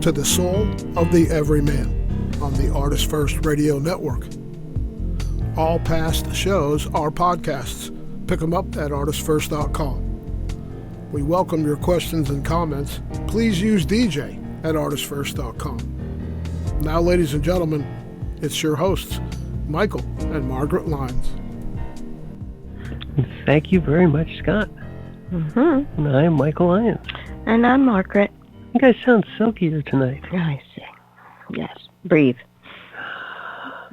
to the soul of the EveryMan on the Artist First Radio Network. All past shows are podcasts. Pick them up at artistfirst.com. We welcome your questions and comments. Please use DJ at artistfirst.com. Now, ladies and gentlemen, it's your hosts, Michael and Margaret Lyons. Thank you very much, Scott. Mm-hmm. And I'm Michael Lyons. And I'm Margaret. You guys sound silkier tonight. I see. Yes. Breathe.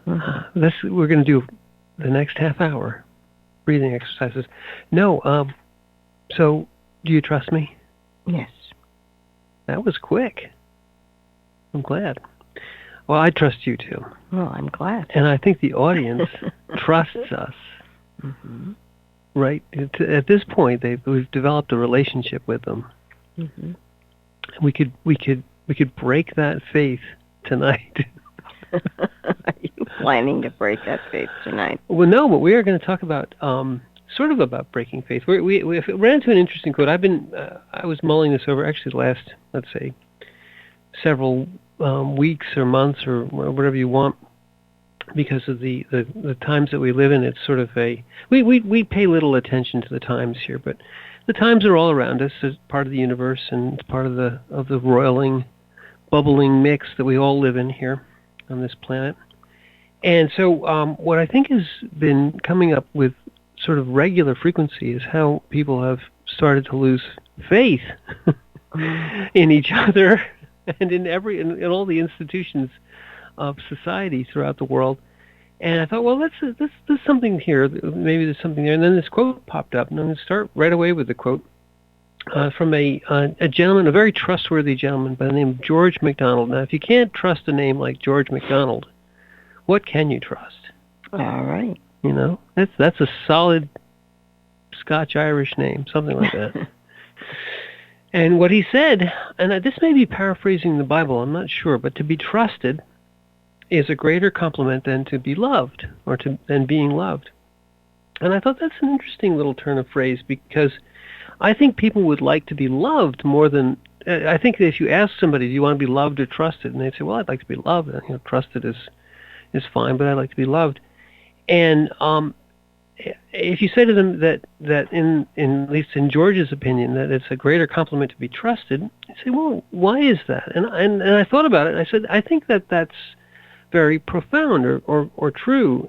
Mm-hmm. We're going to do the next half hour breathing exercises. No, so do you trust me? Yes. That was quick. I'm glad. Well, I trust you too. Well, I'm glad. And I think the audience trusts us. Mm-hmm. Right? At this point, we've developed a relationship with them. Mm-hmm. We could break that faith tonight. Are you planning to break that faith tonight? Well, no, but we are going to talk about sort of about breaking faith. We ran into an interesting quote. I was mulling this over actually the last, let's say, several weeks or months or whatever you want, because of the times that we live in. It's sort of we pay little attention to the times here, but the times are all around us as part of the universe, and it's part of the roiling, bubbling mix that we all live in here on this planet. And so what I think has been coming up with sort of regular frequency is how people have started to lose faith in each other and in all the institutions of society throughout the world. And I thought, well, there's something here. Maybe there's something there. And then this quote popped up, and I'm going to start right away with the quote from a gentleman, a very trustworthy gentleman by the name of George MacDonald. Now, if you can't trust a name like George MacDonald, what can you trust? All right. You know, that's a solid Scotch-Irish name, something like that. And what he said, and this may be paraphrasing the Bible, I'm not sure, but to be trusted is a greater compliment than to be loved, or than being loved. And I thought that's an interesting little turn of phrase, because I think people would like to be loved more than, I think that if you ask somebody, do you want to be loved or trusted? And they say, well, I'd like to be loved. You know, trusted is fine, but I'd like to be loved. And if you say to them that in at least in George's opinion, that it's a greater compliment to be trusted, they say, well, why is that? And I thought about it, and I said, I think that's very profound or true.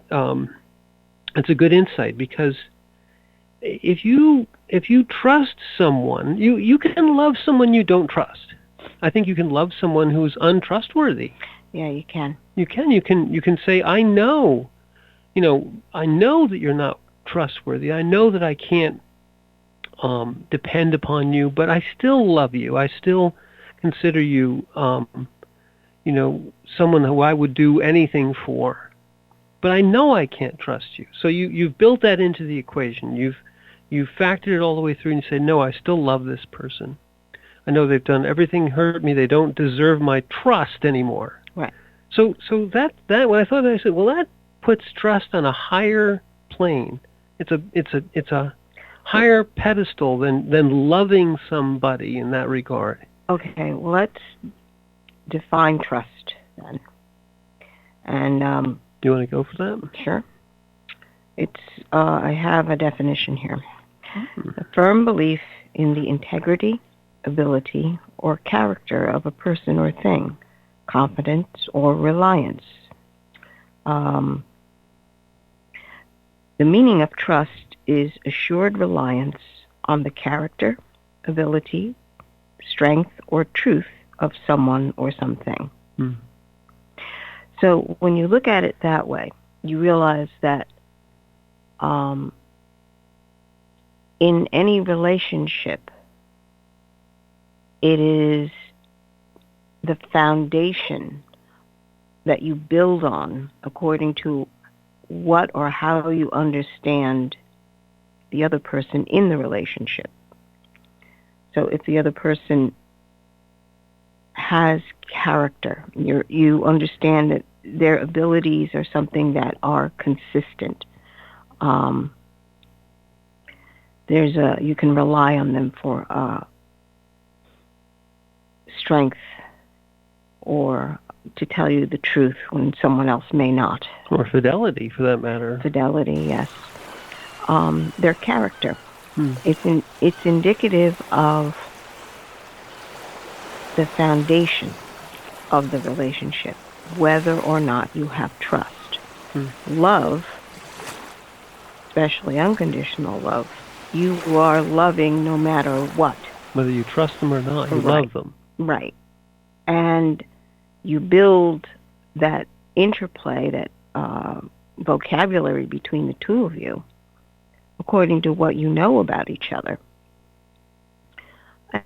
It's a good insight, because if you trust someone, you can love someone you don't trust. I think you can love someone who's untrustworthy. Yeah, you can. You can say, I know that you're not trustworthy. I know that I can't depend upon you, but I still love you. I still consider you, someone who I would do anything for. But I know I can't trust you. So you've built that into the equation. You've factored it all the way through, and you say, no, I still love this person. I know they've done everything, hurt me. They don't deserve my trust anymore. Right. So that when I thought that, I said, well, that puts trust on a higher plane. It's a higher pedestal than loving somebody in that regard. Okay, well, let's define trust then. And do you want to go for that? Sure. It's I have a definition here. A firm belief in the integrity, ability, or character of a person or thing, confidence or reliance. The meaning of trust is assured reliance on the character, ability, strength, or truth of someone or something. Mm. So when you look at it that way, you realize that in any relationship, it is the foundation that you build on according to what or how you understand the other person in the relationship. So if the other person has character, you understand that their abilities are something that are consistent. You can rely on them for strength or to tell you the truth when someone else may not. Or fidelity, for that matter. Fidelity, yes. Their character. Hmm. It's indicative of the foundation of the relationship, whether or not you have trust. Hmm. Love, especially unconditional love, you are loving no matter what. Whether you trust them or not, you Right. love them. Right. And you build that interplay, that vocabulary between the two of you, according to what you know about each other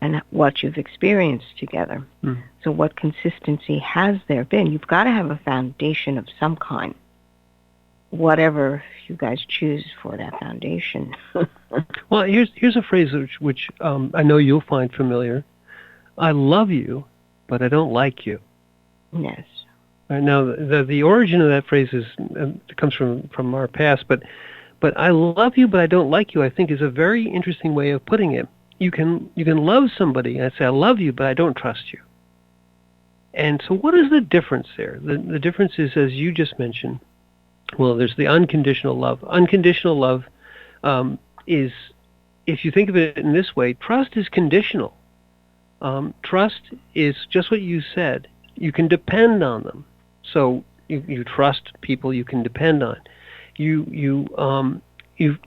and what you've experienced together. Hmm. So what consistency has there been? You've got to have a foundation of some kind, whatever you guys choose for that foundation. Well, here's a phrase which I know you'll find familiar. I love you, but I don't like you. Yes. Now, the origin of that phrase comes from our past, but I love you, but I don't like you, I think, is a very interesting way of putting it. You can love somebody and say, I love you, but I don't trust you. And so what is the difference there? The difference is, as you just mentioned, well, there's the unconditional love. Unconditional love is, if you think of it in this way, trust is conditional. Trust is just what you said. You can depend on them. So you trust people you can depend on. You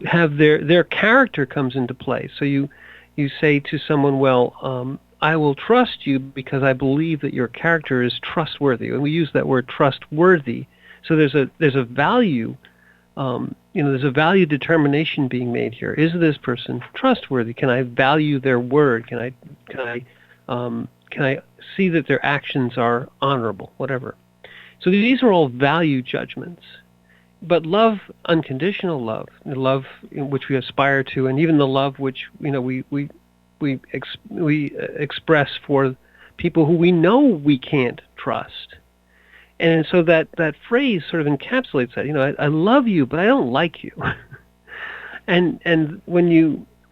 have their character comes into play. So you say to someone, well, I will trust you because I believe that your character is trustworthy. And we use that word trustworthy. So there's a value, there's a value determination being made here. Is this person trustworthy? Can I value their word? Can I see that their actions are honorable? Whatever. So these are all value judgments. But love, unconditional love, the love in which we aspire to, and even the love which we express for people who we know we can't trust. And so that phrase sort of encapsulates that. I love you, but I don't like you. and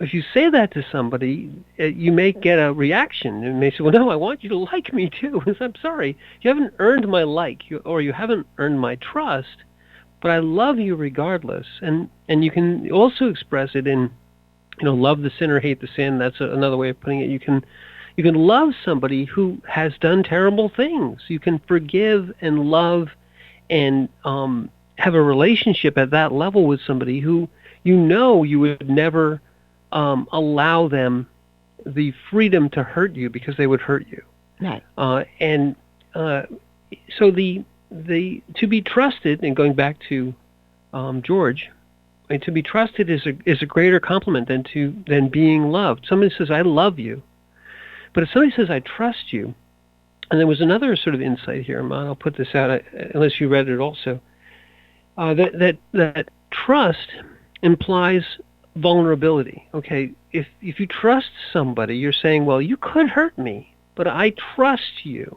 if you say that to somebody, you may get a reaction. You may say, well, no, I want you to like me too. I'm sorry, you haven't earned my or you haven't earned my trust, but I love you regardless. And you can also express it in, love the sinner, hate the sin. That's another way of putting it. You can love somebody who has done terrible things. You can forgive and love and have a relationship at that level with somebody who you would never allow them the freedom to hurt you because they would hurt you. Right. So the to be trusted, and going back to George, to be trusted is a greater compliment than being loved. Somebody says, I love you. But if somebody says, I trust you, and there was another sort of insight here, Amon, I'll put this out, unless you read it also, that trust implies vulnerability. Okay, if you trust somebody, you're saying, well, you could hurt me, but I trust you.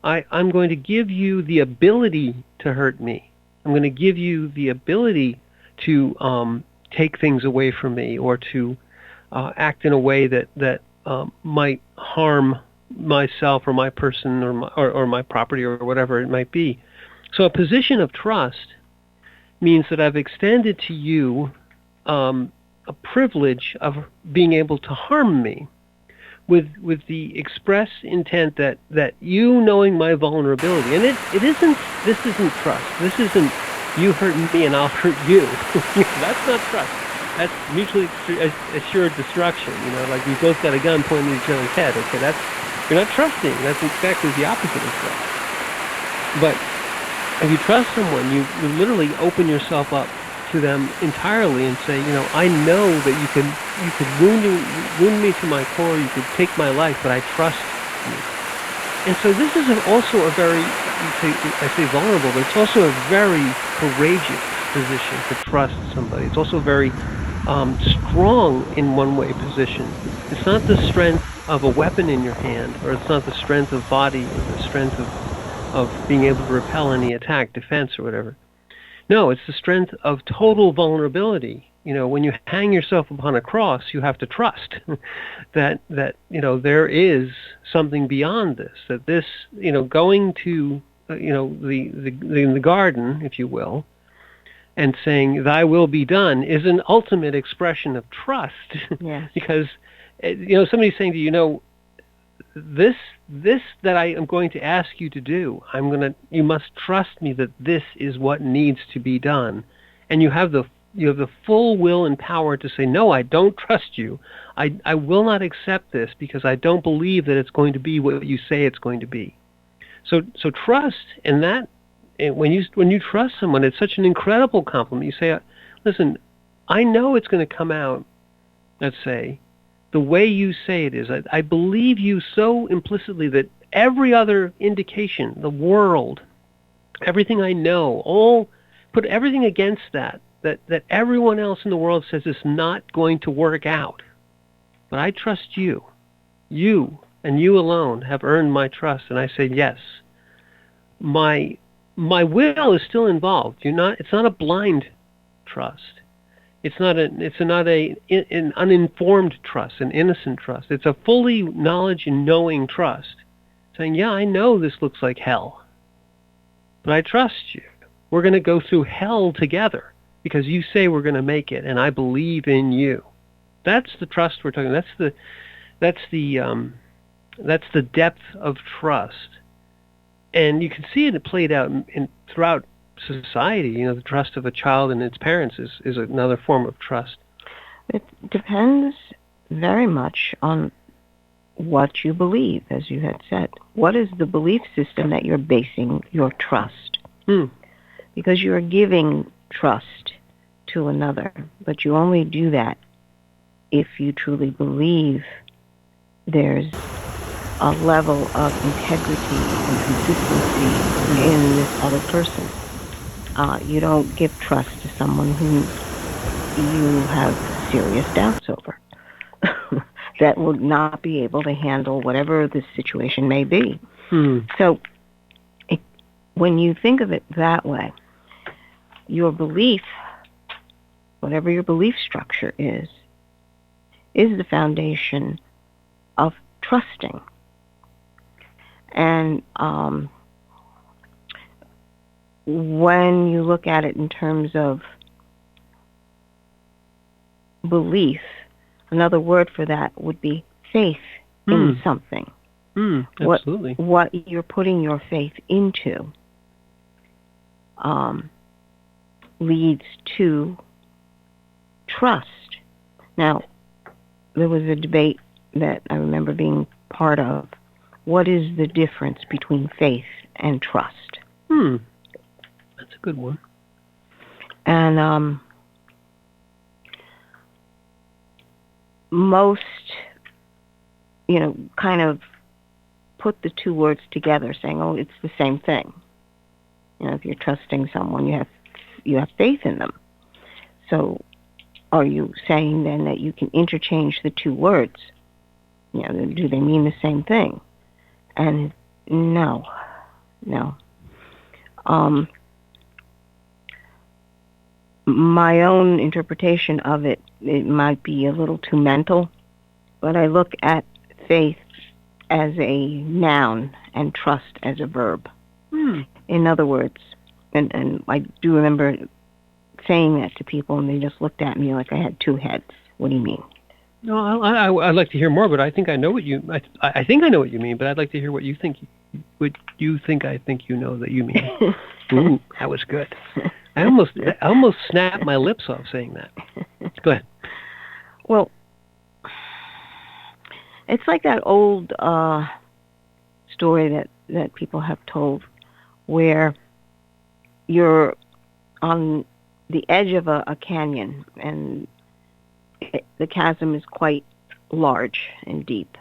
I'm going to give you the ability to hurt me. I'm going to give you the ability to take things away from me, or to act in a way that might harm myself or my person or my property or whatever it might be. So a position of trust means that I've extended to you a privilege of being able to harm me with the express intent that you knowing my vulnerability. And this isn't trust. This isn't you hurt me and I'll hurt you. That's not trust. That's mutually assured destruction. Like we both got a gun pointing at each other's head. Okay, you're not trusting. That's exactly the opposite of trust. But if you trust someone, you literally open yourself up to them entirely and say, I know that you could wound me to my core, you could take my life, but I trust you. And so this is also a very, I say vulnerable, but it's also a very courageous position to trust somebody. It's also very strong in one way position. It's not the strength of a weapon in your hand, or it's not the strength of body, or the strength of being able to repel any attack, defense, or whatever. No, it's the strength of total vulnerability when you hang yourself upon a cross, you have to trust that there is something beyond this. That this, going to the garden, if you will, and saying "Thy will be done" is an ultimate expression of trust. Yes. Because somebody's saying to you, this that I am going to ask you to do, you must trust me that this is what needs to be done, and you have the full will and power to say, no, I don't trust you. I will not accept this because I don't believe that it's going to be what you say it's going to be. So trust, and that when you trust someone, it's such an incredible compliment. You say, listen, I know it's going to come out, let's say, the way you say it is. I believe you so implicitly that every other indication, the world, everything I know, put everything against that everyone else in the world says is not going to work out. But I trust you. You and you alone have earned my trust. And I say, yes, my will is still involved. It's not a blind trust. It's not an uninformed trust, an innocent trust. It's a fully knowledge and knowing trust, saying, yeah, I know this looks like hell, but I trust you. We're going to go through hell together because you say we're going to make it, and I believe in you. That's the trust we're talking about. That's the depth of trust, and you can see it played out throughout society. The trust of a child in its parents is another form of trust. It depends very much on what you believe, as you had said. What is the belief system that you're basing your trust? Because you're giving trust to another, but you only do that if you truly believe there's a level of integrity and consistency in this other person. You don't give trust to someone who you have serious doubts over that will not be able to handle whatever the situation may be. So when you think of it that way, your belief, whatever your belief structure is the foundation of trusting. And when you look at it in terms of belief, another word for that would be faith in something. Absolutely. What you're putting your faith into leads to trust. Now, there was a debate that I remember being part of. What is the difference between faith and trust? That's a good one. And most, kind of put the two words together, saying, "Oh, it's the same thing." If you're trusting someone, you have faith in them. So, are you saying then that you can interchange the two words? Do they mean the same thing? And no. My own interpretation of it might be a little too mental, but I look at faith as a noun and trust as a verb. In other words, and I do remember saying that to people, and they just looked at me like I had two heads. What do you mean? No, I'd like to hear more, but I think I know what you. I think I know what you mean, but I'd like to hear what you think. What you think I think you know that you mean. Ooh, that was good. I almost snapped my lips off saying that. Go ahead. Well, it's like that old story that people have told, where you're on the edge of a canyon, and the chasm is quite large and deep,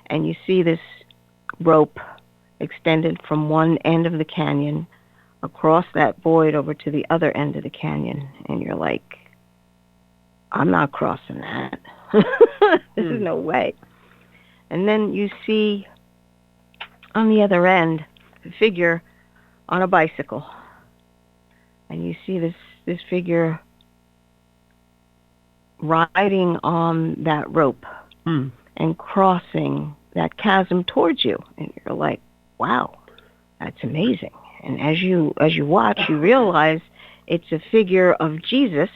and you see this rope extended from one end of the canyon across that void over to the other end of the canyon, and you're like, I'm not crossing that. There's no way. And then you see on the other end a figure on a bicycle, and you see this figure riding on that rope and crossing that chasm towards you, and you're like, wow, that's amazing. And as you watch, you realize it's a figure of Jesus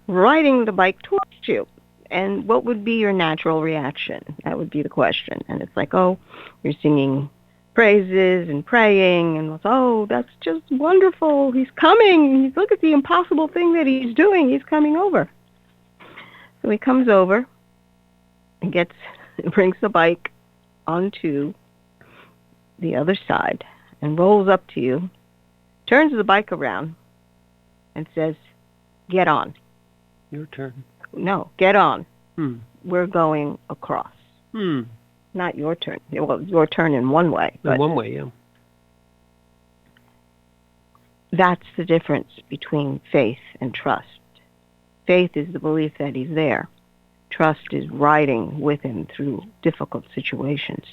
riding the bike towards you. And what would be your natural reaction? That would be the question. And it's like, oh, you're singing praises and praying, and oh, that's just wonderful. He's coming. Look at the impossible thing that he's doing. He's coming over. So he comes over and brings the bike onto the other side and rolls up to you, turns the bike around, and says, "Get on." Your turn. No, get on. We're going across. Not your turn. Well, your turn in one way. In one way, yeah. That's the difference between faith and trust. Faith is the belief that he's there. Trust is riding with him through difficult situations.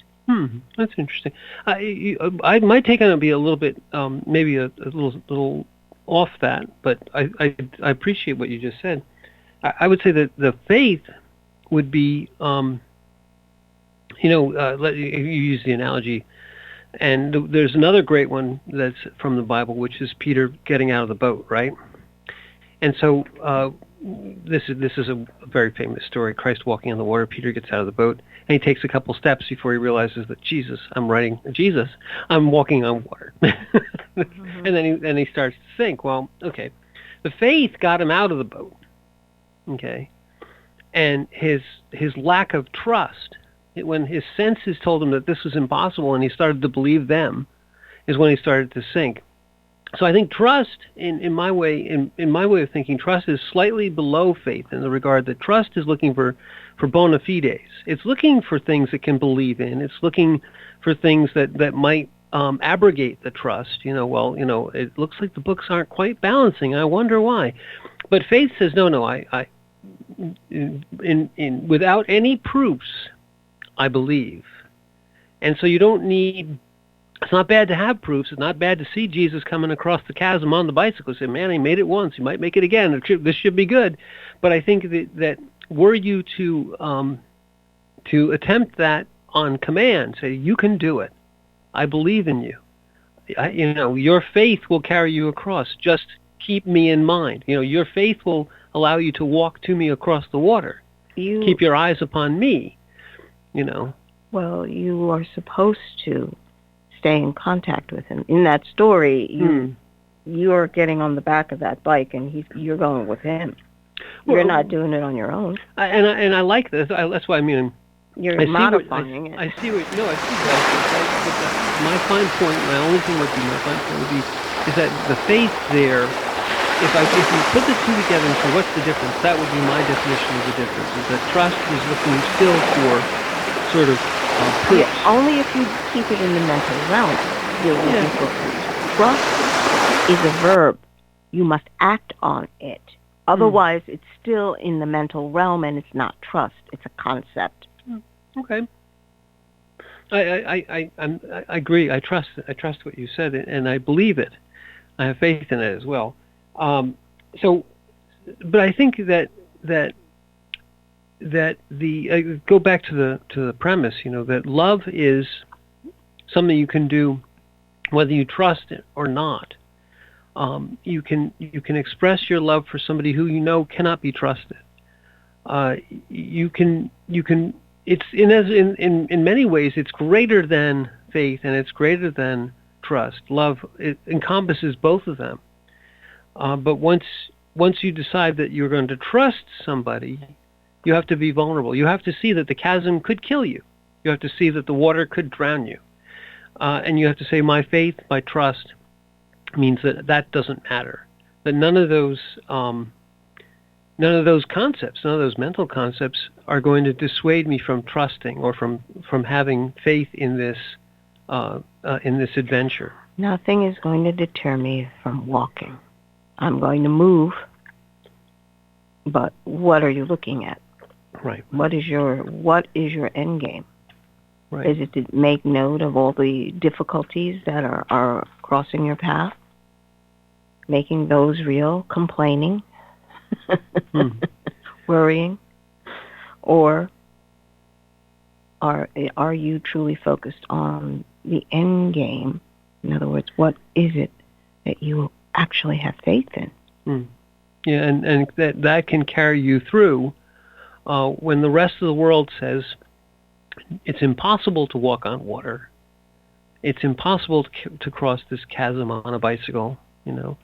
That's interesting. My take on it would be a little bit, maybe a little off that, but I appreciate what you just said. I would say that the faith would be, you use the analogy, and there's another great one that's from the Bible, which is Peter getting out of the boat, right? And so this is a very famous story. Christ walking on the water. Peter gets out of the boat, and he takes a couple steps before he realizes that I'm walking on water. And then he starts to think. Well, okay, the faith got him out of the boat. Okay, and his lack of trust, when his senses told him that this was impossible, and he started to believe them, is when he started to sink. So I think trust, in my way of thinking, trust is slightly below faith in the regard that trust is looking for bona fides. It's looking for things it can believe in. It's looking for things that might abrogate the trust. It looks like the books aren't quite balancing. I wonder why. But faith says, no, I without any proofs, I believe. And so you don't need. It's not bad to have proofs. It's not bad to see Jesus coming across the chasm on the bicycle. Say, man, he made it once. He might make it again. This should be good. But I think that were you to attempt that on command, say, you can do it. I believe in you. Your faith will carry you across. Just keep me in mind. Your faith will allow you to walk to me across the water. Keep your eyes upon me. Well, you are supposed to stay in contact with him. In that story, you're getting on the back of that bike, and you're going with him. You're not doing it on your own. And I like this. That's why you're modifying it. I see what. No, I see that. My fine point. My only thing would be is that the faith there. If you put the two together and say what's the difference, that would be my definition of the difference. Is that trust is looking still for sort of proofs. Yeah, only if you keep it in the mental realm. You're looking for proofs. Trust is a verb. You must act on it. Otherwise, it's still in the mental realm, and it's not trust. It's a concept. Okay. I agree. I trust what you said, and I believe it. I have faith in it as well. But I think that the go back to the premise, that love is something you can do whether you trust it or not. You can express your love for somebody who cannot be trusted. You can. It's in many ways it's greater than faith, and it's greater than trust. Love, it encompasses both of them. But once you decide that you're going to trust somebody, you have to be vulnerable. You have to see that the chasm could kill you. You have to see that the water could drown you. And you have to say, my faith, my trust, means that doesn't matter. That none of those concepts, none of those mental concepts are going to dissuade me from trusting or from having faith in this adventure. Nothing is going to deter me from walking. I'm going to move, but what are you looking at? Right. What is your end game? Right. Is it to make note of all the difficulties that are crossing your path? Making those real? Complaining? worrying, or are you truly focused on the end game? In other words, what is it that you actually have faith in? Yeah, and that can carry you through when the rest of the world says it's impossible to walk on water. It's impossible to cross this chasm on a bicycle, you know.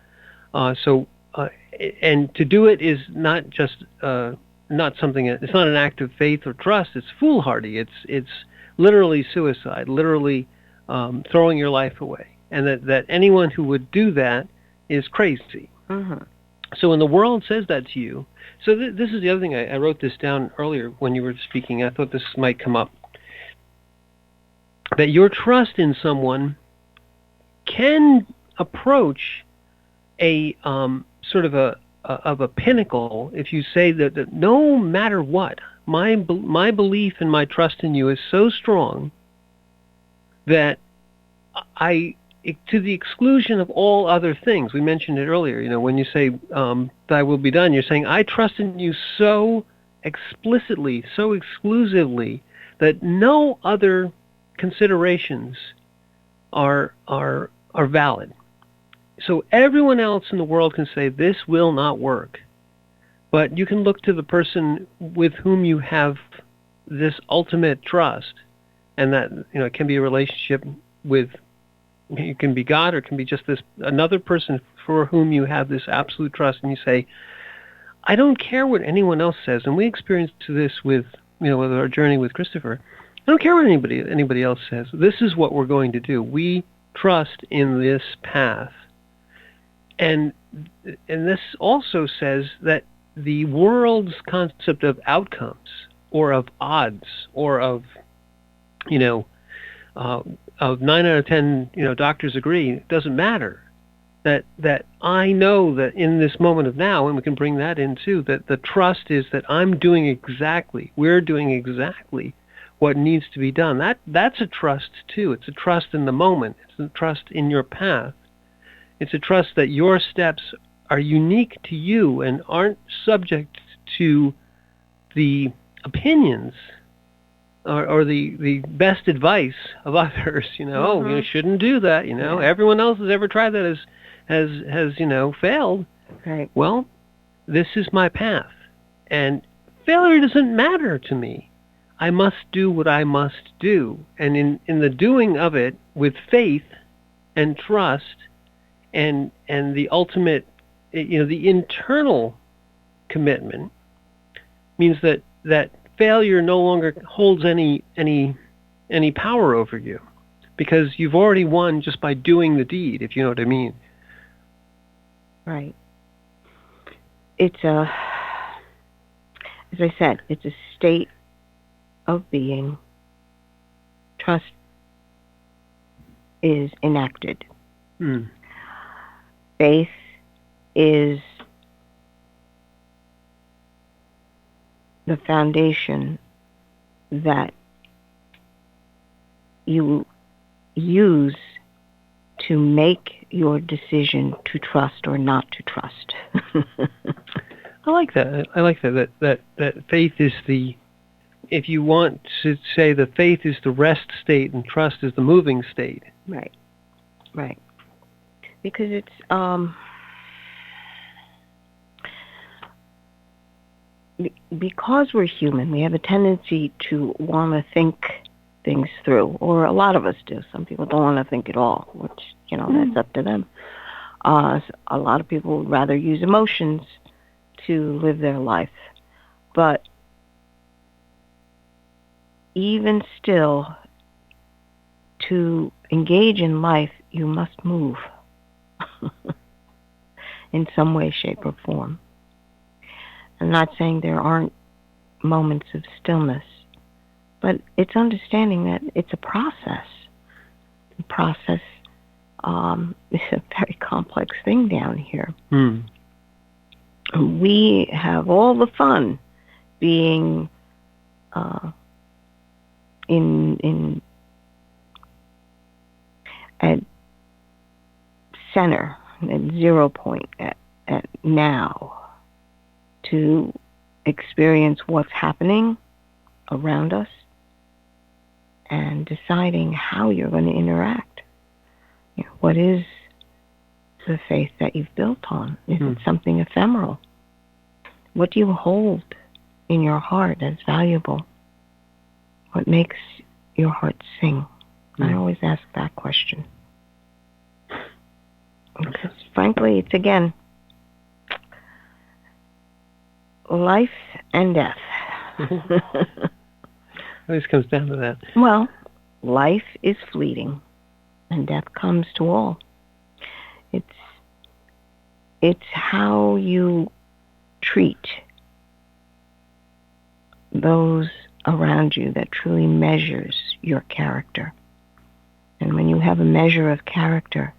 And to do it is not just not something. It's not an act of faith or trust. It's foolhardy. It's literally suicide. Literally throwing your life away. And that anyone who would do that is crazy. Mm-hmm. So when the world says that to you, so this is the other thing. I wrote this down earlier when you were speaking. I thought this might come up. That your trust in someone can approach a sort of a pinnacle if you say that no matter what, my belief and my trust in you is so strong that to the exclusion of all other things. We mentioned it earlier. You know, when you say "Thy will be done," you're saying I trust in you so explicitly, so exclusively that no other considerations are valid. So everyone else in the world can say this will not work, but you can look to the person with whom you have this ultimate trust, and that, you know, it can be a relationship with, it can be God, or it can be just this another person for whom you have this absolute trust, and you say, I don't care what anyone else says. And we experienced this with, you know, with our journey with Christopher. I don't care what anybody else says. This is what we're going to do. We trust in this path. And this also says that the world's concept of outcomes or of odds or of, you know, of 9 out of 10, you know, doctors agree, it doesn't matter. That I know that in this moment of now, and we can bring that in too, that the trust is that we're doing exactly what needs to be done. That's a trust too. It's a trust in the moment. It's a trust in your path. It's a trust that your steps are unique to you and aren't subject to the opinions or the best advice of others. You know, Mm-hmm. Oh, you shouldn't do that. You know, Everyone else has ever tried that has you know, failed. Right. Well, this is my path, and failure doesn't matter to me. I must do what I must do, and in the doing of it with faith and trust. And the ultimate, you know, the internal commitment means that failure no longer holds any power over you, because you've already won just by doing the deed, if you know what I mean. Right. It's as I said, it's a state of being. Trust is enacted. Faith is the foundation that you use to make your decision to trust or not to trust. I like that. I like that faith is the, if you want to say that faith is the rest state and trust is the moving state. Right. Right. Because it's because we're human, we have a tendency to want to think things through, or a lot of us do. Some people don't want to think at all, which, you know, that's up to them. A lot of people would rather use emotions to live their life. But even still, to engage in life, you must move in some way, shape, or form. I'm not saying there aren't moments of stillness, but it's understanding that it's a process. The process is a very complex thing down here. We have all the fun being in at center, at 0 point, at now, to experience what's happening around us and deciding how you're going to interact. What is the faith that you've built on? Is it something ephemeral? What do you hold in your heart as valuable? What makes your heart sing? I always ask that question. Because frankly, it's again, life and death. Always comes down to that. Well, life is fleeting, and death comes to all. It's how you treat those around you that truly measures your character. And when you have a measure of character,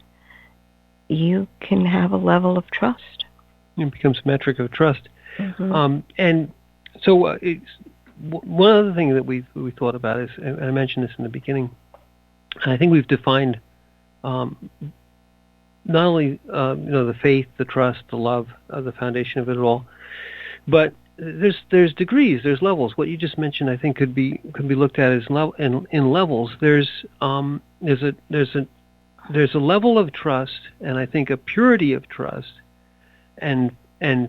you can have a level of trust. It becomes a metric of trust. And so one other thing that we thought about is, and I mentioned this in the beginning, I think we've defined not only the faith, the trust, the love, the foundation of it all, but there's degrees, there's levels. What you just mentioned, I think, could be looked at as in levels. There's a level of trust, and I think a purity of trust and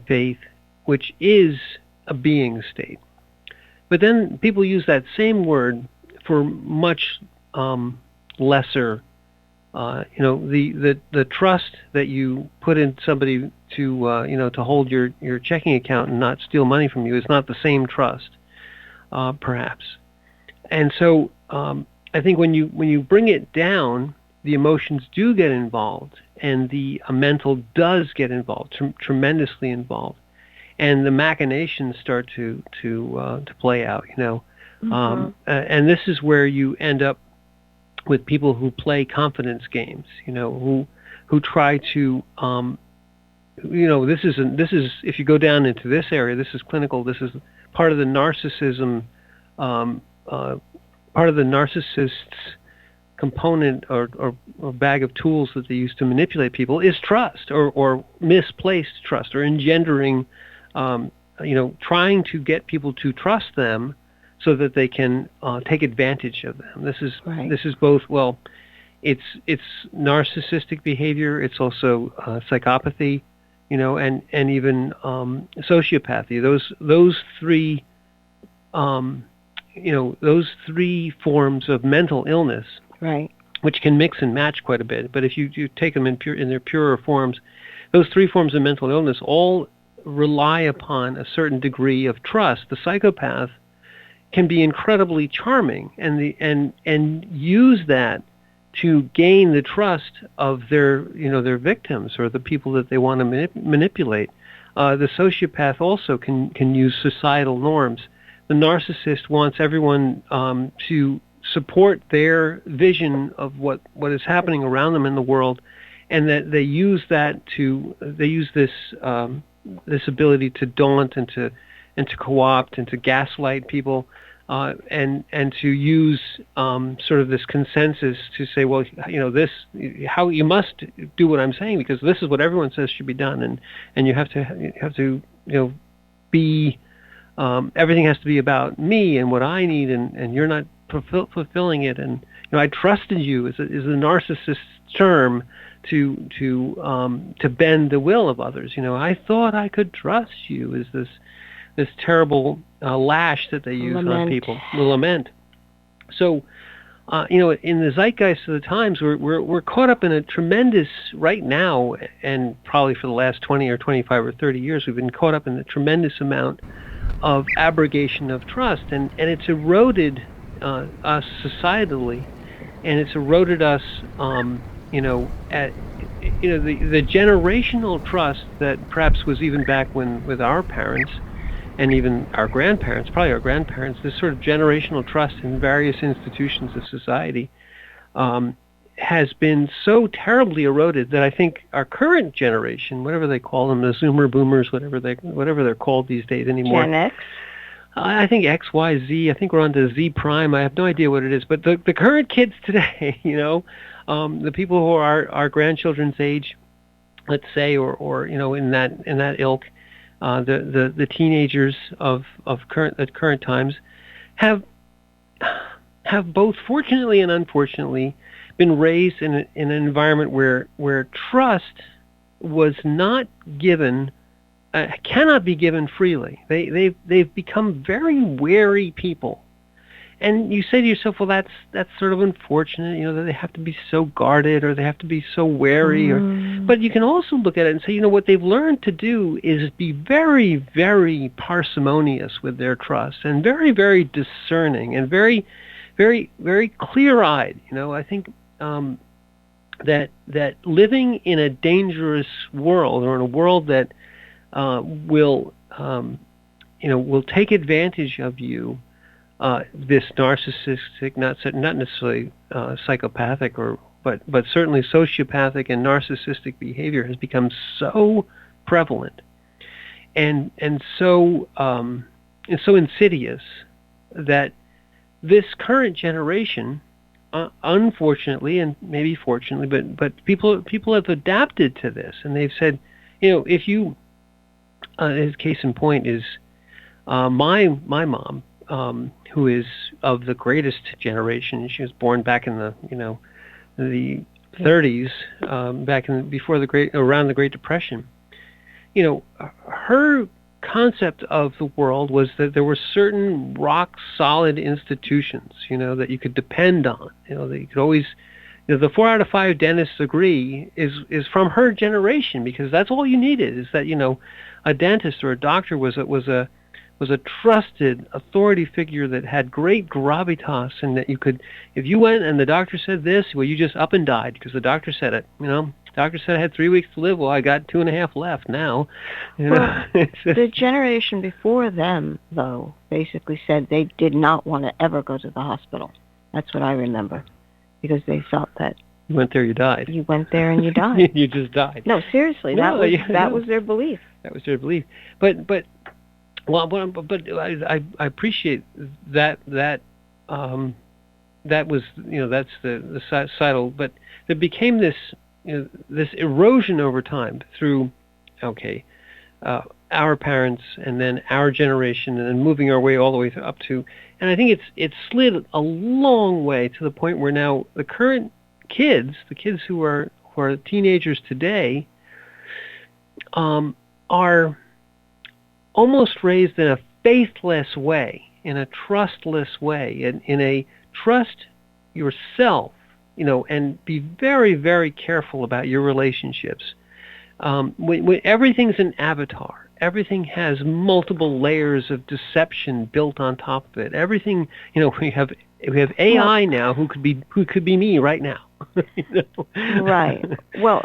faith, which is a being state. But then people use that same word for much lesser. The trust that you put in somebody to hold your checking account and not steal money from you is not the same trust, perhaps. And so I think when you bring it down, the emotions do get involved, and the mental does get involved, tremendously involved, and the machinations start to play out. And this is where you end up with people who play confidence games, who try to, this is if you go down into this area, this is clinical. This is part of the narcissism, part of the narcissist's component or bag of tools that they use to manipulate people is trust or misplaced trust or engendering, trying to get people to trust them so that they can take advantage of them. This is both, it's narcissistic behavior, it's also psychopathy, and even sociopathy. Those three forms of mental illness, right, which can mix and match quite a bit. But if you take them in their purer forms, those three forms of mental illness all rely upon a certain degree of trust. The psychopath can be incredibly charming and use that to gain the trust of their victims or the people that they want to manipulate. The sociopath also can use societal norms. The narcissist wants everyone to support their vision of what is happening around them in the world, and that they use this ability to daunt and to co-opt and to gaslight people, and to use sort of this consensus to say, well, how you must do what I'm saying because this is what everyone says should be done, and you have to be everything has to be about me and what I need, and you're not fulfilling it, and I trusted you is a narcissist's term to bend the will of others. I thought I could trust you is this terrible lash that they use on people, the lament. So, in the zeitgeist of the times, we're caught up in a tremendous, right now, and probably for the last 20 or 25 or 30 years, we've been caught up in a tremendous amount of abrogation of trust, and it's eroded us societally, and it's eroded us, the generational trust that perhaps was even back with our parents and even our grandparents, probably our grandparents, this sort of generational trust in various institutions of society has been so terribly eroded that I think our current generation, whatever they call them, the Zoomer Boomers, whatever they're called these days anymore. Gen X? I think X, Y, Z. I think we're on to Z prime. I have no idea what it is. But the current kids today, the people who are our grandchildren's age, let's say, or in that ilk, the teenagers of current times have both fortunately and unfortunately been raised in an environment where trust was not given, cannot be given freely. They've become very wary people. And you say to yourself, well, that's sort of unfortunate, that they have to be so guarded or they have to be so wary. But you can also look at it and say, what they've learned to do is be very, very parsimonious with their trust and very, very discerning and very, very, very clear-eyed. I think that living in a dangerous world or in a world that will take advantage of you. This narcissistic, not necessarily psychopathic, but certainly sociopathic and narcissistic behavior has become so prevalent and so insidious that this current generation, unfortunately and maybe fortunately, but people have adapted to this, and they've said, if you, his case in point is my mom. Who is of the greatest generation. She was born back in the the 30s, around the Great Depression. Her concept of the world was that there were certain rock solid institutions, that you could depend on. That you could always. The 4 out of 5 dentists agree is from her generation, because that's all you needed. Is that a dentist or a doctor was a trusted authority figure that had great gravitas, and that you could, if you went and the doctor said this, well, you just up and died because the doctor said it. Doctor said I had 3 weeks to live. Well, I got 2.5 left now. Well, the generation before them, though, basically said they did not want to ever go to the hospital. That's what I remember, because they felt that you went there, you died. You went there and you died. You just died. No, seriously, that was their belief. That was their belief. But I appreciate that was that's the societal, but there became this this erosion over time through our parents and then our generation and then moving our way all the way up to, and I think it's slid a long way to the point where now the current kids, the kids who are teenagers today, are almost raised in a faithless way, in a trustless way, in a trust yourself, and be very, very careful about your relationships. When everything's an avatar, everything has multiple layers of deception built on top of it. Everything, we have AI now who could be me right now. Right. Well,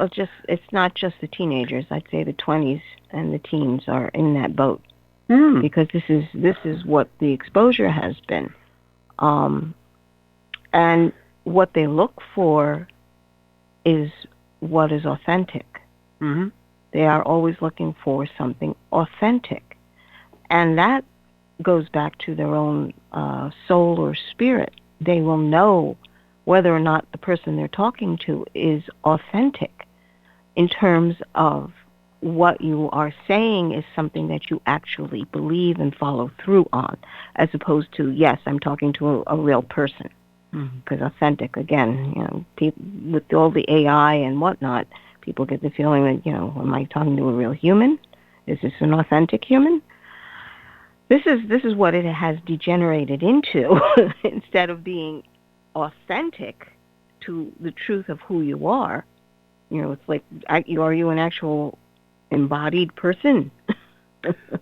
it's not just the teenagers. I'd say the 20s and the teens are in that boat, because this is what the exposure has been, and what they look for is what is authentic. Mm-hmm. They are always looking for something authentic, and that goes back to their own soul or spirit. They will know whether or not the person they're talking to is authentic in terms of what you are saying is something that you actually believe and follow through on, as opposed to, yes, I'm talking to a real person. Because authentic, again, with all the AI and whatnot, people get the feeling that, am I talking to a real human? Is this an authentic human? This is what it has degenerated into. Instead of being authentic to the truth of who you are, it's like, are you an actual embodied person?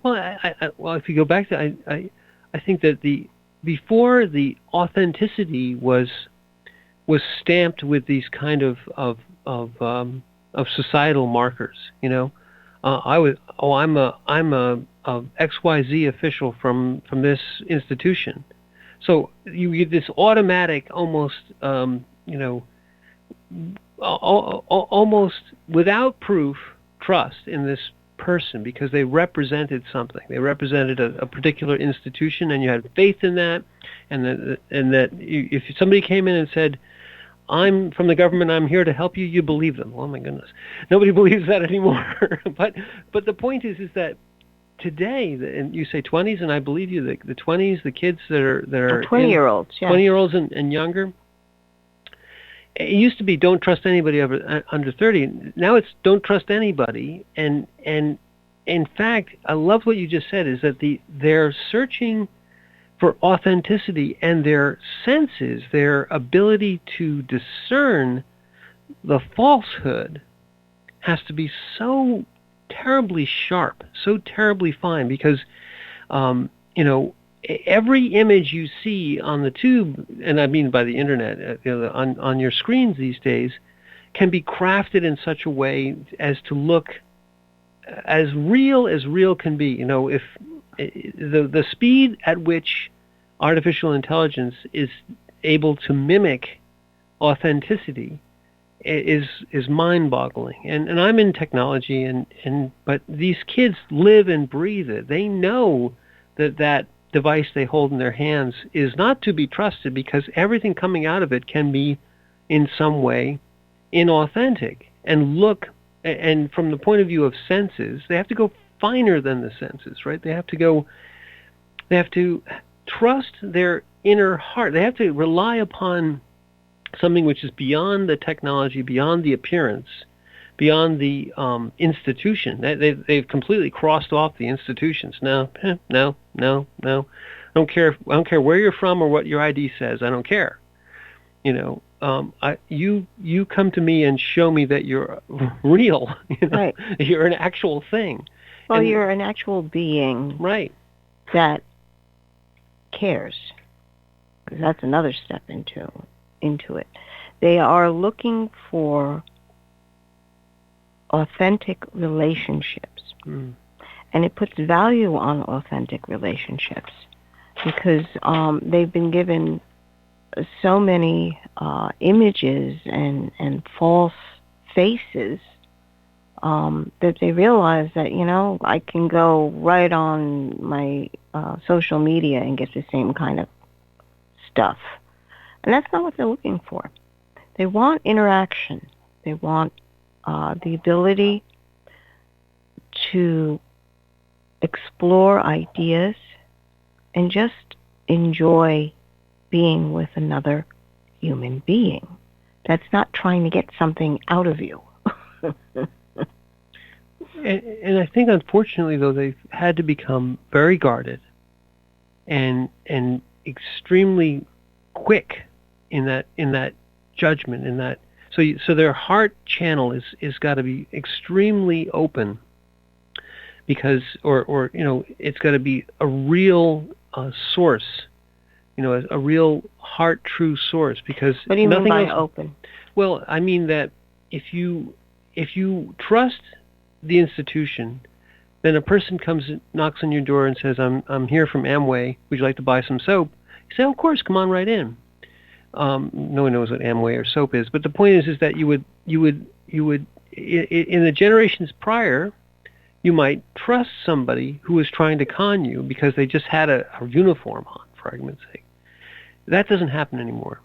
Well, well, if you go back to, I think that before the authenticity was stamped with these kind of societal markers. I'm a XYZ official from this institution, so you get this automatic, almost almost without proof, trust in this person because they represented something. They represented a particular institution, and you had faith in that. And that if somebody came in and said, "I'm from the government, I'm here to help you," you believe them. Oh my goodness, nobody believes that anymore. But the point is that today, and you say 20s, and I believe you, the 20s, the kids that are 20-year-olds, yeah. 20-year-olds and younger. It used to be don't trust anybody under 30. Now it's don't trust anybody. And in fact, I love what you just said, is that they're searching for authenticity, and their senses, their ability to discern the falsehood has to be so terribly sharp, so terribly fine, because every image you see on the tube, and I mean by the internet, on your screens these days, can be crafted in such a way as to look as real can be. If the speed at which artificial intelligence is able to mimic authenticity is mind-boggling. And I'm in technology, but these kids live and breathe it. They know that device they hold in their hands is not to be trusted, because everything coming out of it can be in some way inauthentic. And from the point of view of senses, they have to go finer than the senses, right? They have to trust their inner heart. They have to rely upon something which is beyond the technology, beyond the appearance, beyond the institution. They've completely crossed off the institutions. No. I don't care where you're from or what your ID says. I don't care. You come to me and show me that you're real. Right. You're an actual thing. Well, you're an actual being. Right. That cares. Because that's another step into it. They are looking for authentic relationships. And it puts value on authentic relationships, because they've been given so many images and false faces that they realize that, I can go right on my social media and get the same kind of stuff. And that's not what they're looking for. They want interaction. They want the ability to explore ideas and just enjoy being with another human being. That's not trying to get something out of you. And I think, unfortunately, though, they've had to become very guarded and extremely quick in that judgment, in that. So their heart channel is got to be extremely open, because or it's got to be a real source, a real heart true source, because what do you nothing mean by else, open? Well, I mean that if you trust the institution, then a person comes and knocks on your door and says, I'm here from Amway, would you like to buy some soap? You say, oh, of course, come on right in. No one knows what Amway or soap is, but the point is that you would in the generations prior, you might trust somebody who was trying to con you because they just had a uniform on, for argument's sake. That doesn't happen anymore.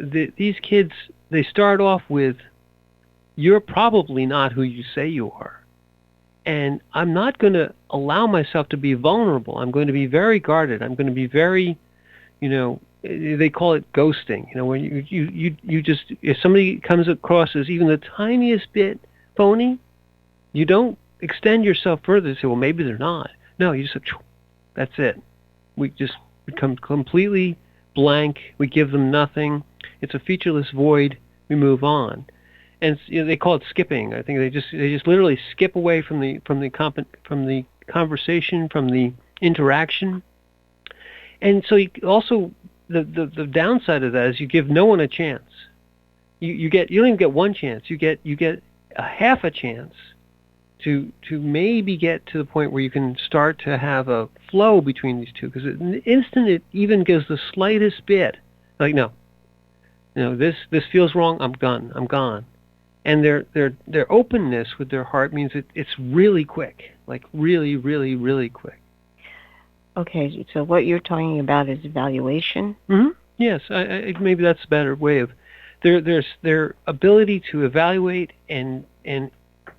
These kids, they start off with, you're probably not who you say you are. And I'm not going to allow myself to be vulnerable. I'm going to be very guarded. I'm going to be very, they call it ghosting. When you just, if somebody comes across as even the tiniest bit phony, you don't extend yourself further to say, well, maybe they're not. No, you just say, that's it. We just become completely blank. We give them nothing. It's a featureless void. We move on. And they call it skipping. I think they just literally skip away from the conversation, from the interaction. And so also the downside of that is you give no one a chance. You don't even get one chance. You get a half a chance to maybe get to the point where you can start to have a flow between these two. Because the instant it even gives the slightest bit, like no, this feels wrong. I'm gone. And their openness with their heart means it's really quick, like really, really, really quick. Okay, so what you're talking about is evaluation? Mm-hmm. Yes, I maybe that's a better way of their ability to evaluate and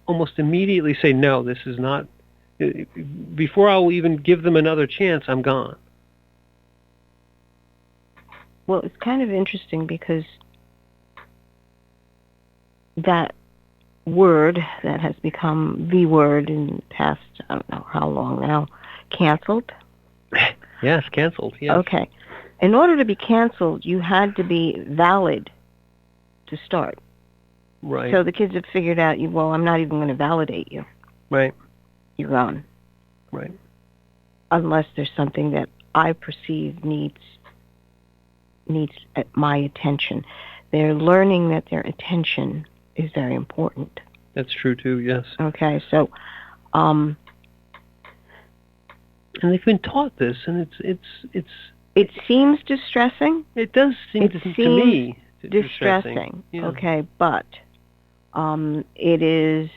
almost immediately say, no, this is not Before I'll even give them another chance, I'm gone. Well, it's kind of interesting because that word that has become the word in the past, I don't know how long now, canceled. Yes, canceled. Yes. Okay. In order to be canceled, you had to be valid to start. Right. So the kids have figured out, well, I'm not even going to validate you. Right. You're gone. Right. Unless there's something that I perceive needs my attention. They're learning that their attention is very important. That's true too. Yes. Okay. So, and they've been taught this, and it's. It seems distressing. It does seem to me distressing. Yeah. Okay, but it is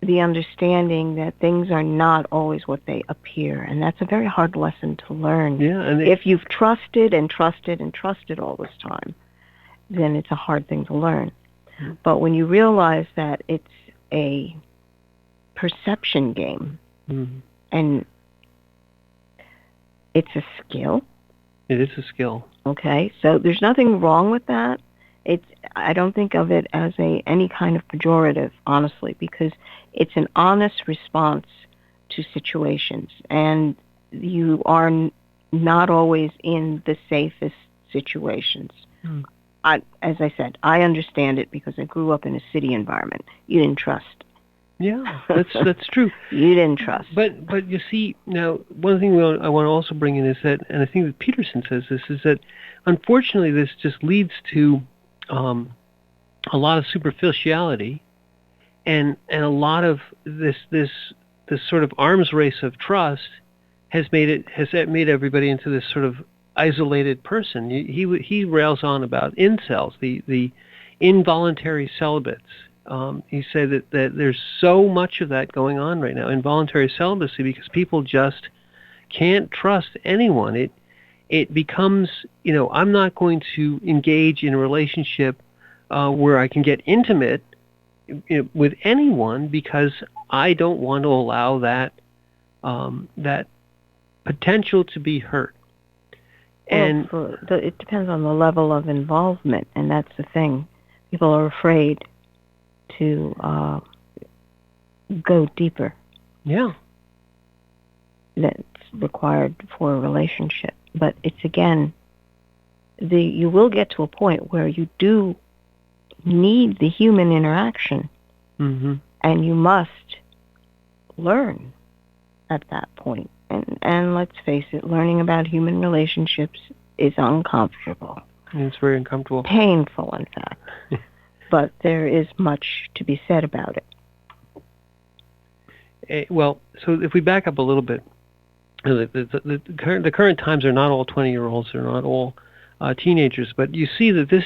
the understanding that things are not always what they appear, and that's a very hard lesson to learn. Yeah, and if you've trusted and trusted and trusted all this time, then it's a hard thing to learn. Mm-hmm. But when you realize that it's a perception game, mm-hmm. and it's a skill. It is a skill. Okay, so there's nothing wrong with that. I don't think of it as any kind of pejorative, honestly, because it's an honest response to situations, and you are not always in the safest situations. Mm. As I said, I understand it because I grew up in a city environment. You didn't trust. Yeah, that's true. You didn't trust. But you see, now, one thing I want to also bring in is that, and I think that Peterson says this, is that unfortunately this just leads to a lot of superficiality and a lot of this sort of arms race of trust has made everybody into this sort of isolated person. He rails on about incels, the involuntary celibates. He said that there's so much of that going on right now, involuntary celibacy, because people just can't trust anyone. It becomes, I'm not going to engage in a relationship where I can get intimate with anyone because I don't want to allow that potential to be hurt. And it depends on the level of involvement, and that's the thing. People are afraid to go deeper. Yeah. That's required for a relationship. But it's, again, you will get to a point where you do need the human interaction. Mm-hmm. And you must learn at that point. And let's face it, learning about human relationships is uncomfortable. It's very uncomfortable. Painful, in fact. But there is much to be said about it. Well, so if we back up a little bit, the current times are not all 20-year-olds, they're not all teenagers, but you see that this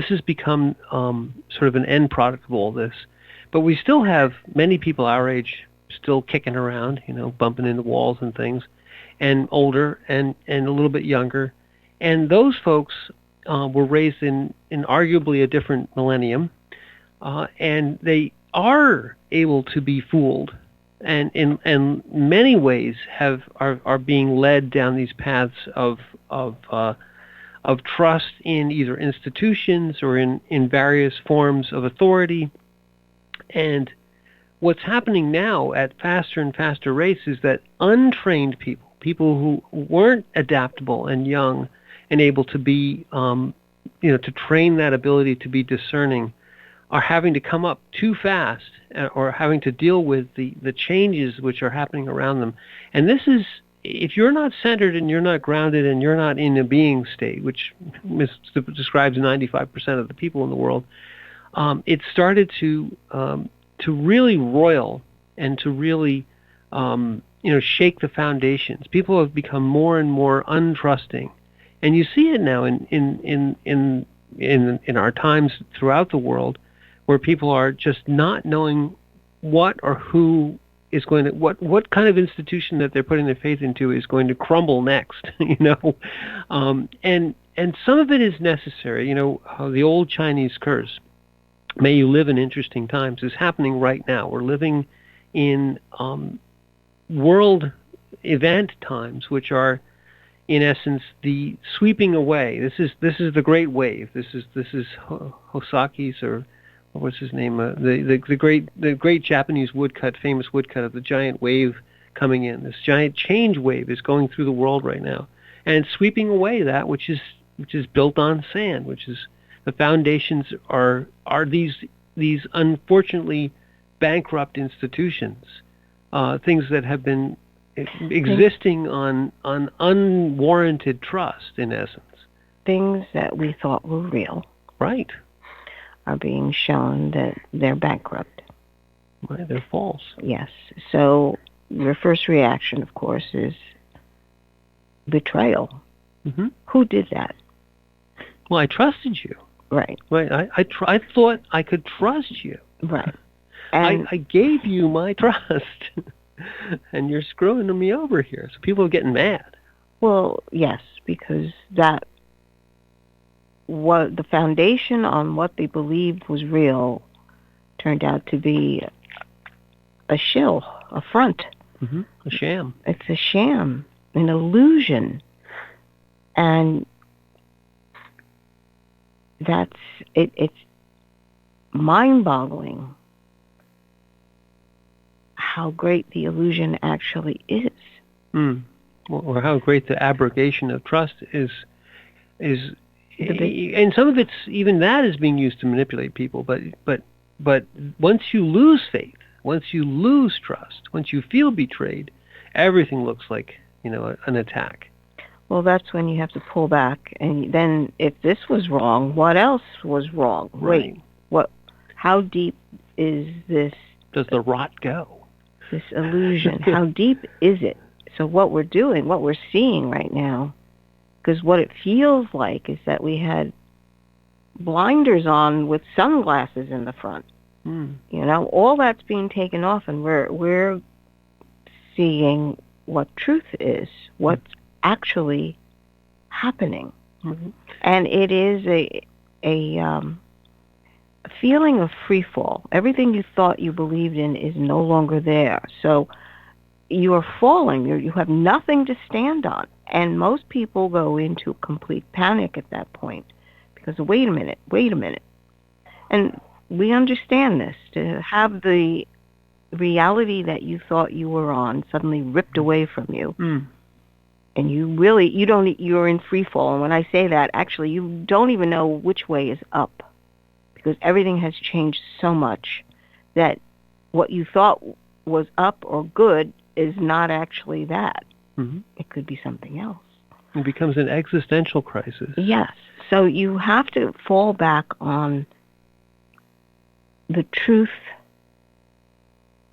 has become sort of an end product of all this. But we still have many people our age still kicking around, bumping into walls and things, and older and a little bit younger. And those folks were raised in arguably a different millennium, and they are able to be fooled, and in many ways are being led down these paths of trust in either institutions or in various forms of authority. And what's happening now at faster and faster rates is that untrained people who weren't adaptable and young and able to be, to train that ability to be discerning, are having to come up too fast or having to deal with the changes which are happening around them. And this is, if you're not centered and you're not grounded and you're not in a being state, which describes 95% of the people in the world, it started to really roil and to really shake the foundations. People have become more and more untrusting, and you see it now in our times throughout the world, where people are just not knowing what or who is going to, what kind of institution that they're putting their faith into is going to crumble next. And some of it is necessary. The old Chinese curse, "May you live in interesting times," is happening right now. We're living in world event times, which are, in essence, the sweeping away. This is the Great Wave. This is Hosaki's, or what was his name? The great Japanese woodcut, famous woodcut of the giant wave coming in. This giant change wave is going through the world right now, and it's sweeping away that which is built on sand, which is the foundations are these unfortunately bankrupt institutions, things that have been existing on unwarranted trust, in essence. Things that we thought were real, right, are being shown that they're bankrupt. Right, they're false. Yes. So your first reaction, of course, is betrayal. Mm-hmm. Who did that? Well, I trusted you. Right. Right. I thought I could trust you. Right. And I gave you my trust, and you're screwing me over here. So people are getting mad. Well, yes, because that the foundation on what they believed was real turned out to be a shill, a front. Mm-hmm. A sham. It's a sham, an illusion. And that's it's mind-boggling how great the illusion actually is. Or how great the abrogation of trust is, and some of it's, even that is being used to manipulate people. But once you lose faith, once you lose trust, once you feel betrayed, everything looks like an attack. Well, that's when you have to pull back, and then if this was wrong, what else was wrong? Right. Wait, how deep is this? Does the rot go? This illusion, how deep is it? So what we're doing, what we're seeing right now, because what it feels like is that we had blinders on with sunglasses in the front. All that's being taken off, and we're seeing what truth is, what's actually happening. Mm-hmm. And it is a feeling of free fall. Everything you thought you believed in is no longer there. So you are falling. You have nothing to stand on. And most people go into complete panic at that point because, wait a minute. And we understand this, to have the reality that you thought you were on suddenly ripped away from you. And you're in free fall. And when I say that, actually, you don't even know which way is up, because everything has changed so much that what you thought was up or good is not actually that. Mm-hmm. It could be something else. It becomes an existential crisis. Yes. So you have to fall back on the truth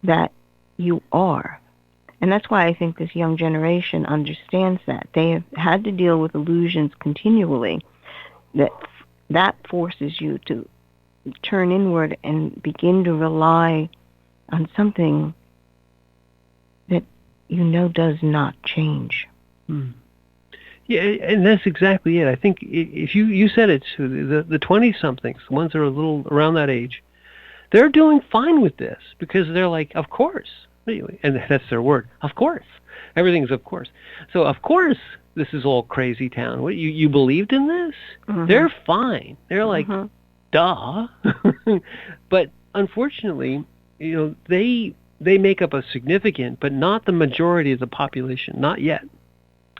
that you are. And that's why I think this young generation understands that. They have had to deal with illusions continually. That forces you to turn inward and begin to rely on something that does not change. Yeah, and that's exactly it. I think if you said it, Sue, the 20-somethings, the ones that are a little around that age, they're doing fine with this because they're like, of course. And that's their word. Of course. Everything's of course. So of course this is all crazy town. What, you believed in this? Mm-hmm. They're fine. They're like, duh. But unfortunately, they make up a significant, but not the majority of the population, not yet.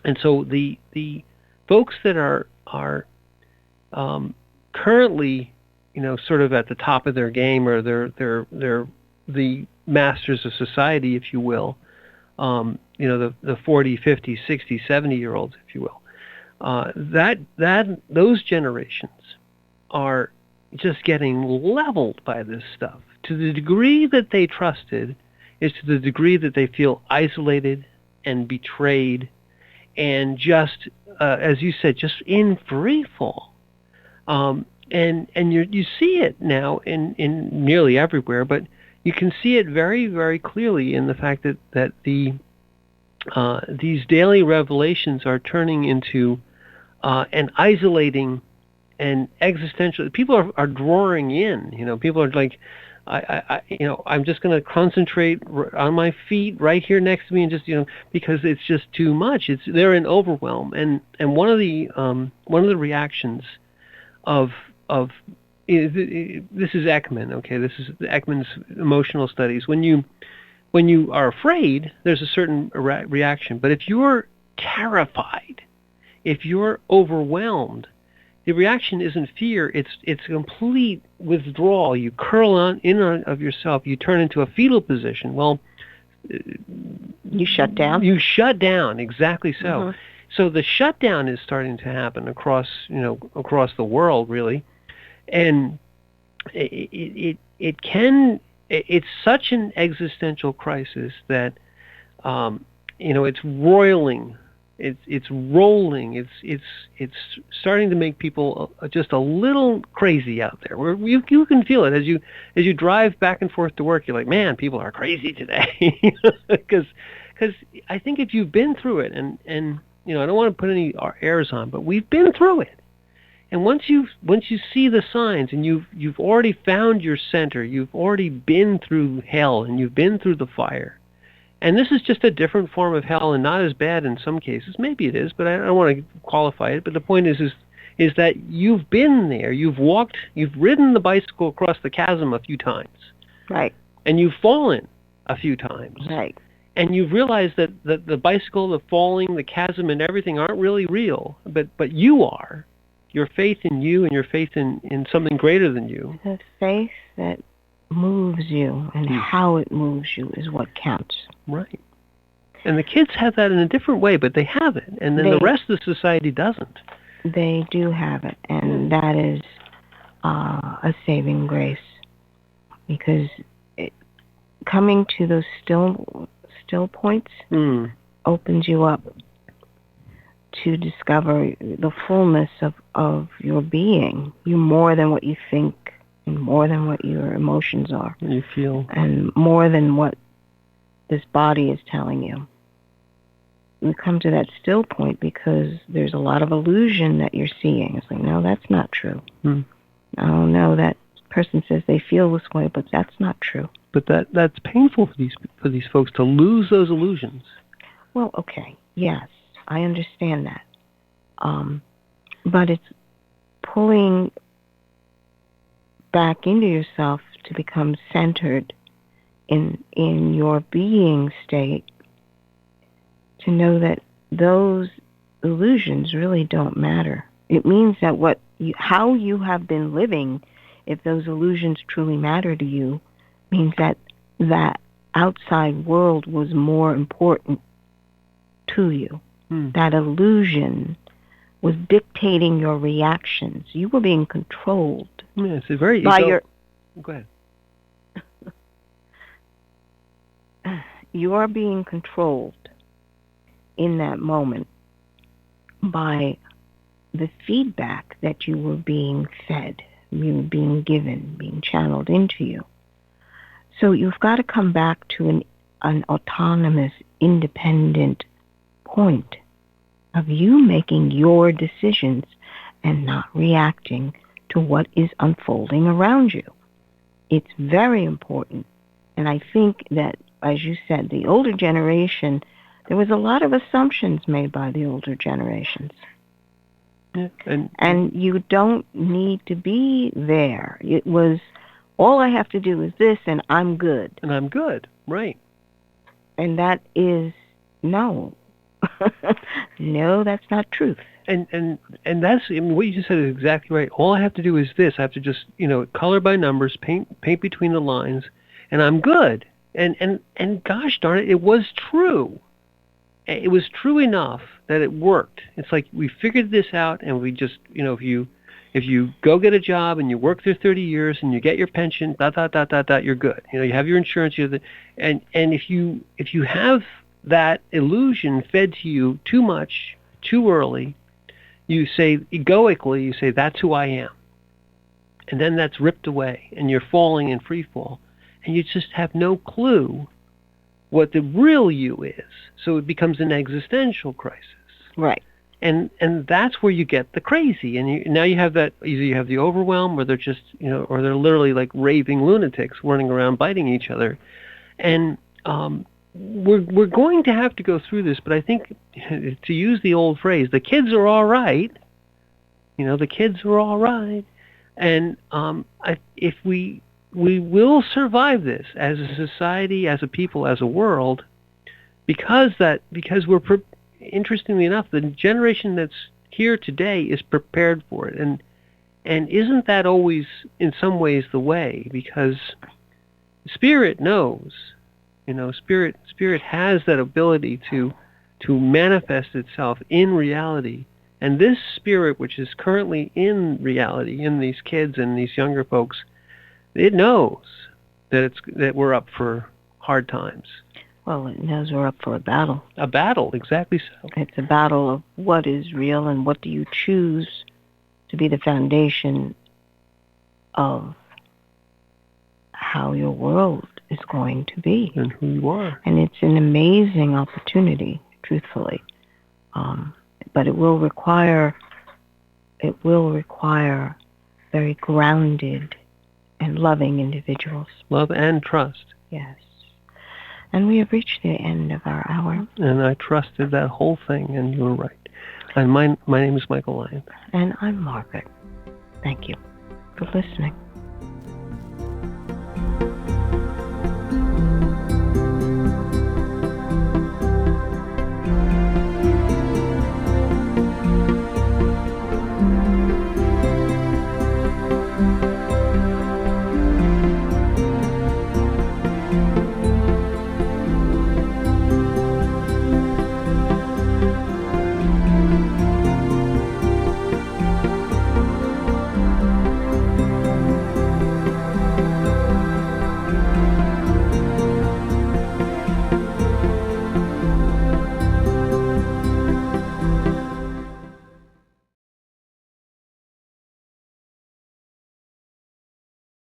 And so the folks that are currently, sort of at the top of their game, or they're the masters of society, if you will, the 40, 50, 60, 70-year-olds, if you will, those generations are just getting leveled by this stuff. To the degree that they trusted is to the degree that they feel isolated and betrayed and just, as you said, just in free fall. And you see it now in nearly everywhere, but you can see it very, very clearly in the fact that these daily revelations are turning into an isolating and existential. People are drawing in. People are like, I'm just going to concentrate on my feet right here next to me, and just, because it's just too much. They're in overwhelm, and one of the reactions of this is Ekman. Okay, this is Ekman's emotional studies. When you are afraid, there's a certain reaction. But if you're terrified, if you're overwhelmed, the reaction isn't fear. It's complete withdrawal. You curl in of yourself. You turn into a fetal position. Well, you shut down. You shut down. Exactly so. Mm-hmm. So the shutdown is starting to happen across the world, really, and it's such an existential crisis that it's roiling. It's rolling. It's starting to make people just a little crazy out there. Where you can feel it as you drive back and forth to work. You're like, man, people are crazy today. Because I think if you've been through it, and I don't want to put any airs on, but we've been through it. And once you see the signs, and you've already found your center, you've already been through hell, and you've been through the fire. And this is just a different form of hell, and not as bad in some cases. Maybe it is, but I don't want to qualify it. But the point is that you've been there. You've ridden the bicycle across the chasm a few times. Right. And you've fallen a few times. Right. And you've realized that the bicycle, the falling, the chasm, and everything aren't really real, but you are. Your faith in you and your faith in something greater than you. The faith that moves you and how it moves you is what counts. Right. And the kids have that in a different way, but they have it. And then the rest of the society doesn't. They do have it. And that is a saving grace. Because coming to those still points opens you up to discover the fullness of your being. You're more than what you think, and more than what your emotions are. You feel. And more than what this body is telling you. You come to that still point because there's a lot of illusion that you're seeing. It's like, no, that's not true. Oh, no, that person says they feel this way, but that's not true. But that's painful for these folks to lose those illusions. Well, okay, yes, I understand that. But it's pulling back into yourself to become centered in your being state, to know that those illusions really don't matter. It means that how you have been living, if those illusions truly matter to you, means that that outside world was more important to you. That illusion was dictating your reactions. You were being controlled. Yeah, it's a very Go ahead. You are being controlled in that moment by the feedback that you were being fed, you were being given, being channeled into you. So you've got to come back to an autonomous, independent point of you making your decisions and not reacting to what is unfolding around you. It's very important. And I think that, as you said, the older generation, there was a lot of assumptions made by the older generations. Yeah, and you don't need to be there. It was, all I have to do is this, and I'm good. And I'm good, right. And that is, no. No, that's not truth. And that's, what you just said is exactly right. All I have to do is this. I have to just, color by numbers, paint between the lines, and I'm good. And gosh darn it, it was true. It was true enough that it worked. It's like we figured this out, and we just, if you go get a job and you work there 30 years and you get your pension, you're good. You have your insurance. And if you have that illusion fed to you too much, too early, you say, egoically, you say, that's who I am. And then that's ripped away, and you're falling in free fall. And you just have no clue what the real you is. So it becomes an existential crisis. Right. And that's where you get the crazy, and now you have that. Either you have the overwhelm, or they're just, or they're literally like raving lunatics running around biting each other. And we're going to have to go through this, but I think, to use the old phrase, the kids are all right. The kids are all right, and if we will survive this as a society, as a people, as a world, because we're interestingly enough, the generation that's here today is prepared for it, and isn't that always in some ways the way? Because spirit knows, spirit has that ability to manifest itself in reality, and this spirit, which is currently in reality, in these kids and these younger folks, it knows that we're up for hard times. Well, it knows we're up for a battle. A battle, exactly so. It's a battle of what is real and what do you choose to be the foundation of how your world is going to be. And who you are. And it's an amazing opportunity, truthfully. But it will require very grounded and loving individuals. Love and trust. Yes. And we have reached the end of our hour. And I trusted that whole thing, and you were right. And my name is Michael Lyon. And I'm Margaret. Thank you for listening.